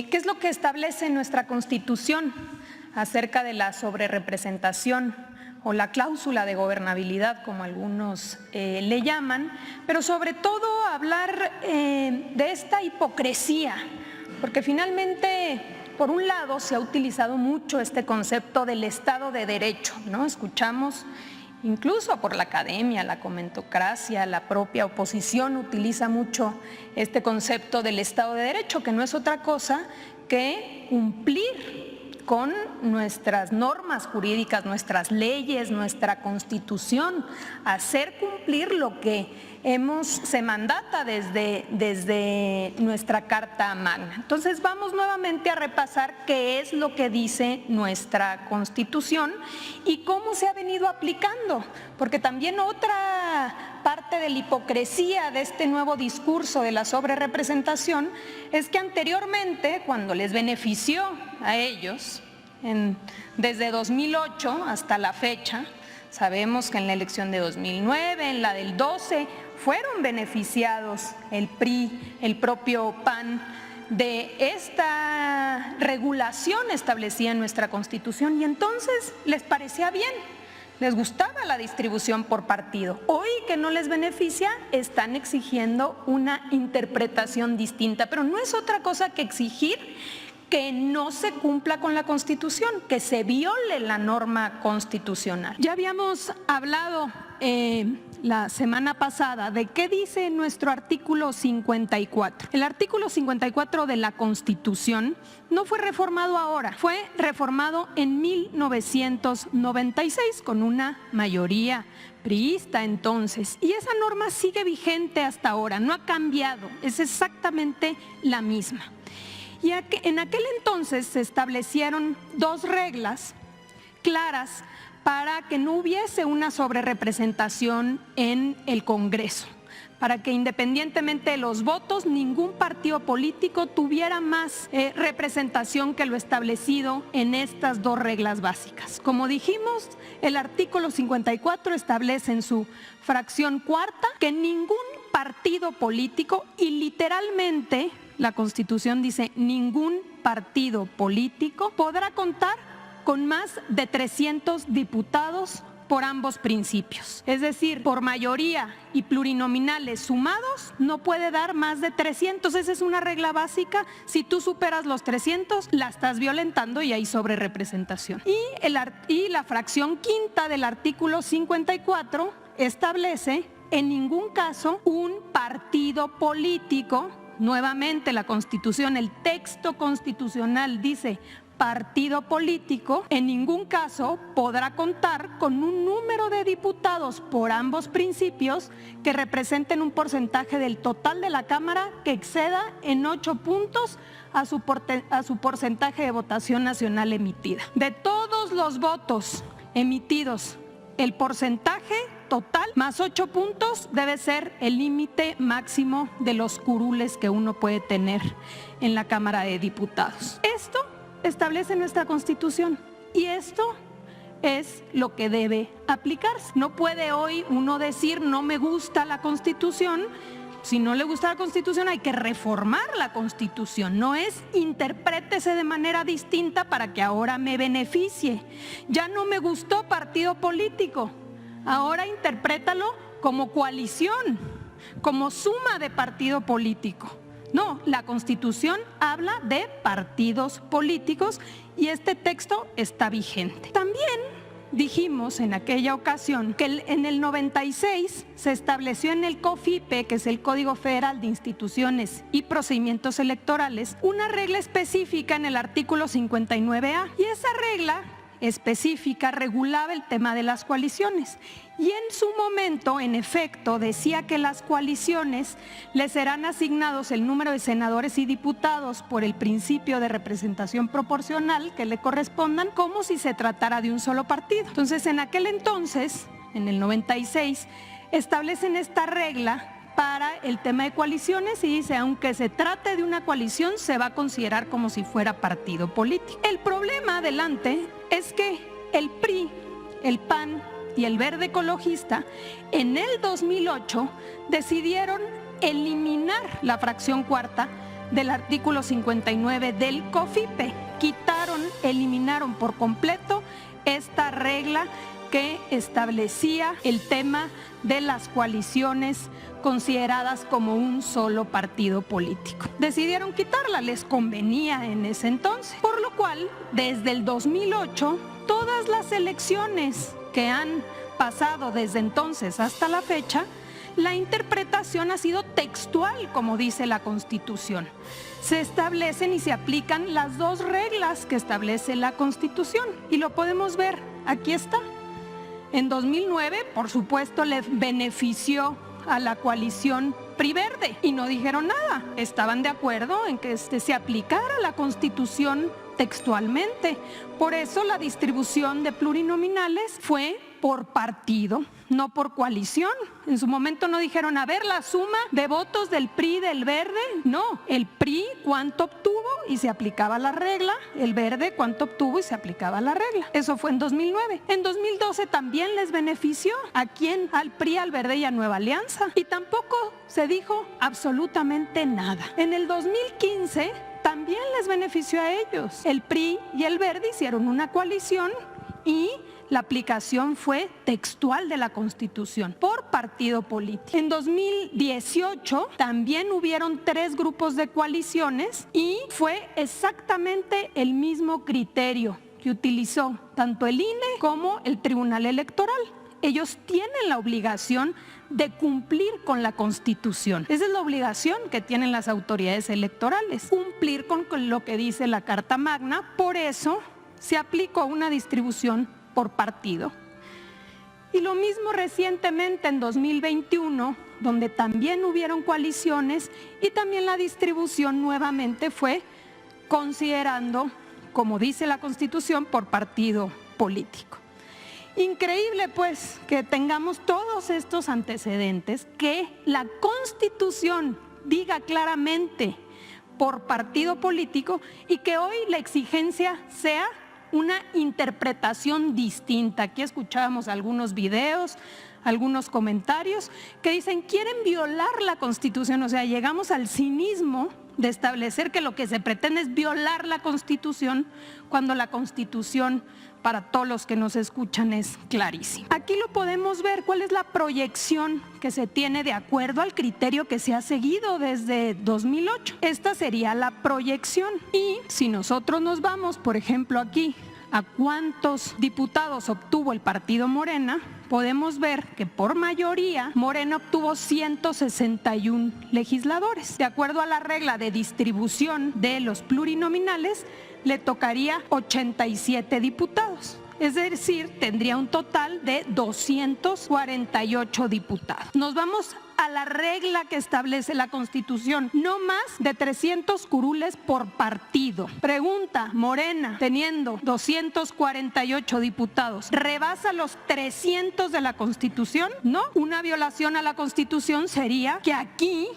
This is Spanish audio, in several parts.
¿Qué es lo que establece nuestra Constitución acerca de la sobrerepresentación o la cláusula de gobernabilidad, como algunos le llaman? Pero sobre todo hablar de esta hipocresía, porque finalmente, por un lado, se ha utilizado mucho este concepto del Estado de Derecho, ¿no? Escuchamos incluso por la academia, la comentocracia, la propia oposición utiliza mucho este concepto del Estado de Derecho, que no es otra cosa que cumplir con nuestras normas jurídicas, nuestras leyes, nuestra Constitución, hacer cumplir lo que se mandata desde nuestra Carta Magna. Entonces vamos nuevamente a repasar qué es lo que dice nuestra Constitución y cómo se ha venido aplicando, porque también otra parte de la hipocresía de este nuevo discurso de la sobrerepresentación es que anteriormente, cuando les benefició a ellos, desde 2008 hasta la fecha, sabemos que en la elección de 2009, en la del 12, fueron beneficiados el PRI, el propio PAN, de esta regulación establecida en nuestra Constitución, y entonces les parecía bien, les gustaba la distribución por partido. Hoy que no les beneficia, están exigiendo una interpretación distinta, pero no es otra cosa que exigir que no se cumpla con la Constitución, que se viole la norma constitucional. Ya habíamos hablado la semana pasada de qué dice nuestro artículo 54. El artículo 54 de la Constitución no fue reformado ahora, fue reformado en 1996 con una mayoría priista entonces, y esa norma sigue vigente hasta ahora, no ha cambiado, es exactamente la misma. Y en aquel entonces se establecieron dos reglas claras para que no hubiese una sobrerepresentación en el Congreso, para que independientemente de los votos, ningún partido político tuviera más representación que lo establecido en estas dos reglas básicas. Como dijimos, el artículo 54 establece en su fracción cuarta que ningún partido político, y literalmente la Constitución dice ningún partido político, podrá contar con más de 300 diputados por ambos principios. Es decir, por mayoría y plurinominales sumados no puede dar más de 300. Esa es una regla básica. Si tú superas los 300, la estás violentando y hay sobrerepresentación. Y la fracción quinta del artículo 54 establece en ningún caso un partido político. Nuevamente la Constitución, el texto constitucional dice partido político, en ningún caso podrá contar con un número de diputados por ambos principios que representen un porcentaje del total de la Cámara que exceda en 8 puntos a su porcentaje de votación nacional emitida. De todos los votos emitidos, el porcentaje total más 8 puntos debe ser el límite máximo de los curules que uno puede tener en la Cámara de Diputados. Esto establece nuestra Constitución y esto es lo que debe aplicarse. No puede hoy uno decir no me gusta la Constitución. Si no le gusta la Constitución hay que reformar la Constitución, no es interprétese de manera distinta para que ahora me beneficie. Ya no me gustó partido político, ahora interprétalo como coalición, como suma de partido político. No, la Constitución habla de partidos políticos y este texto está vigente. También dijimos en aquella ocasión que en el 96 se estableció en el COFIPE, que es el Código Federal de Instituciones y Procedimientos Electorales, una regla específica en el artículo 59A, y esa regla específica regulaba el tema de las coaliciones y en su momento, en efecto, decía que las coaliciones les serán asignados el número de senadores y diputados por el principio de representación proporcional que le correspondan, como si se tratara de un solo partido. Entonces, en aquel entonces, en el 96, establecen esta regla para el tema de coaliciones y dice, aunque se trate de una coalición, se va a considerar como si fuera partido político. El problema, adelante, es que el PRI, el PAN y el Verde Ecologista en el 2008 decidieron eliminar la fracción cuarta del artículo 59 del COFIPE. Eliminaron por completo esta regla que establecía el tema de las coaliciones consideradas como un solo partido político. Decidieron quitarla, les convenía en ese entonces, por lo cual desde el 2008 todas las elecciones que han pasado desde entonces hasta la fecha, la interpretación ha sido textual, como dice la Constitución. Se establecen y se aplican las dos reglas que establece la Constitución y lo podemos ver, aquí está. En 2009, por supuesto, le benefició a la coalición PRI-Verde y no dijeron nada. Estaban de acuerdo en que se aplicara la Constitución textualmente. Por eso la distribución de plurinominales fue por partido, no por coalición. En su momento no dijeron, a ver, la suma de votos del PRI y del Verde. No, el PRI cuánto obtuvo y se aplicaba la regla, el Verde cuánto obtuvo y se aplicaba la regla. Eso fue en 2009. En 2012 también les benefició. ¿A quién? Al PRI, al Verde y a Nueva Alianza. Y tampoco se dijo absolutamente nada. En el 2015 también les benefició a ellos. El PRI y el Verde hicieron una coalición y la aplicación fue textual de la Constitución por partido político. En 2018 también hubieron 3 grupos de coaliciones y fue exactamente el mismo criterio que utilizó tanto el INE como el Tribunal Electoral. Ellos tienen la obligación de cumplir con la Constitución. Esa es la obligación que tienen las autoridades electorales, cumplir con lo que dice la Carta Magna. Por eso se aplicó una distribución por partido. Y lo mismo recientemente en 2021, donde también hubieron coaliciones y también la distribución nuevamente fue considerando, como dice la Constitución, por partido político. Increíble pues que tengamos todos estos antecedentes, que la Constitución diga claramente por partido político y que hoy la exigencia sea una interpretación distinta. Aquí escuchábamos algunos videos, algunos comentarios que dicen quieren violar la Constitución, o sea, llegamos al cinismo de establecer que lo que se pretende es violar la Constitución cuando la Constitución, para todos los que nos escuchan, es clarísima. Aquí lo podemos ver, cuál es la proyección que se tiene de acuerdo al criterio que se ha seguido desde 2008. Esta sería la proyección. Y si nosotros nos vamos, por ejemplo, aquí a cuántos diputados obtuvo el partido Morena, podemos ver que por mayoría Morena obtuvo 161 legisladores. De acuerdo a la regla de distribución de los plurinominales, le tocaría 87 diputados. Es decir, tendría un total de 248 diputados. Nos vamos a la regla que establece la Constitución, no más de 300 curules por partido. Pregunta, Morena, teniendo 248 diputados, ¿rebasa los 300 de la Constitución? No, una violación a la Constitución sería que aquí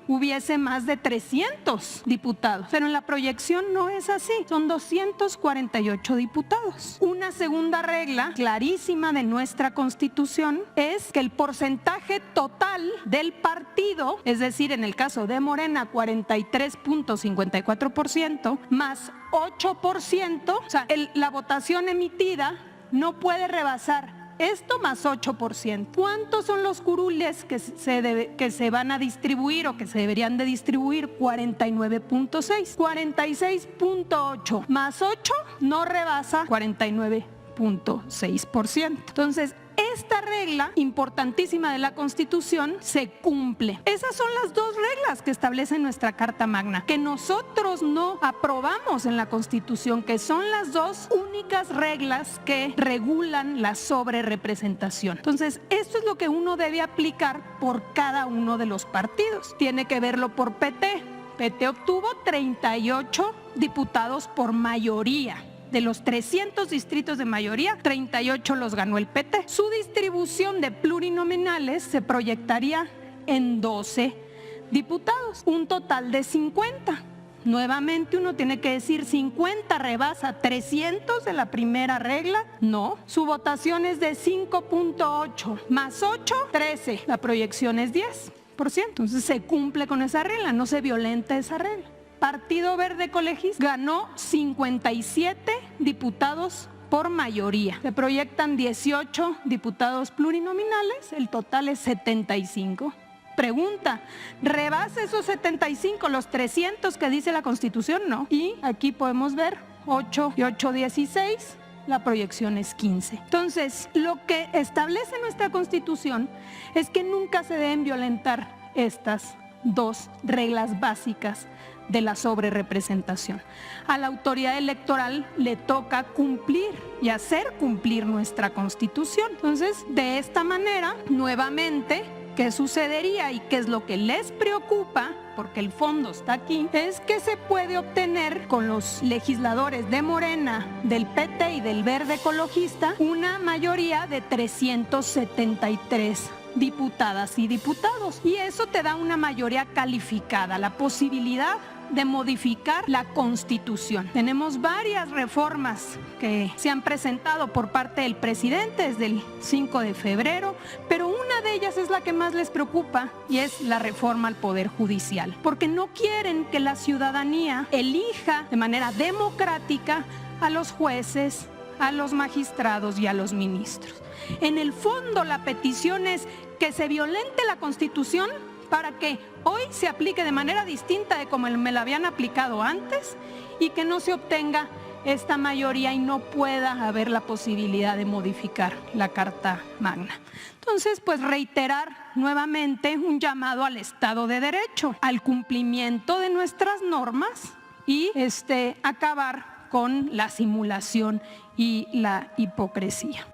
hubiese más de 300 diputados, pero en la proyección no es así, son 248 diputados. Una segunda regla clarísima de nuestra Constitución es que el porcentaje total del partido, es decir, en el caso de Morena 43.54% más 8%, o sea, la votación emitida no puede rebasar esto más 8%. ¿Cuántos son los curules que se van a distribuir o que se deberían de distribuir? 49.6. 46.8 más 8 no rebasa 49.6%. Entonces, esta regla importantísima de la Constitución se cumple. Esas son las dos reglas que establece nuestra Carta Magna, que nosotros no aprobamos en la Constitución, que son las dos únicas reglas que regulan la sobrerepresentación. Entonces, esto es lo que uno debe aplicar por cada uno de los partidos. Tiene que verlo por PT. PT obtuvo 38 diputados por mayoría. De los 300 distritos de mayoría, 38 los ganó el PT. Su distribución de plurinominales se proyectaría en 12 diputados, un total de 50. Nuevamente uno tiene que decir, 50 rebasa 300 de la primera regla. No, su votación es de 5.8 más 8, 13. La proyección es 10%. Entonces se cumple con esa regla, no se violenta esa regla. Partido Verde Ecologista ganó 57 diputados por mayoría. Se proyectan 18 diputados plurinominales, el total es 75. Pregunta, ¿rebasa esos 75 los 300 que dice la Constitución? No. Y aquí podemos ver 8 y 8, 16. La proyección es 15. Entonces, lo que establece nuestra Constitución es que nunca se deben violentar estas dos reglas básicas de la sobrerepresentación. A la autoridad electoral le toca cumplir y hacer cumplir nuestra Constitución. Entonces, de esta manera, nuevamente, ¿qué sucedería y qué es lo que les preocupa? Porque el fondo está aquí, es que se puede obtener con los legisladores de Morena, del PT y del Verde Ecologista una mayoría de 373 diputadas y diputados. Y eso te da una mayoría calificada, la posibilidad de modificar la Constitución. Tenemos varias reformas que se han presentado por parte del presidente desde el 5 de febrero, pero una de ellas es la que más les preocupa y es la reforma al Poder Judicial, porque no quieren que la ciudadanía elija de manera democrática a los jueces, a los magistrados y a los ministros. En el fondo, la petición es que se violente la Constitución para que hoy se aplique de manera distinta de como me la habían aplicado antes y que no se obtenga esta mayoría y no pueda haber la posibilidad de modificar la Carta Magna. Entonces, pues reiterar nuevamente un llamado al Estado de Derecho, al cumplimiento de nuestras normas y acabar con la simulación y la hipocresía.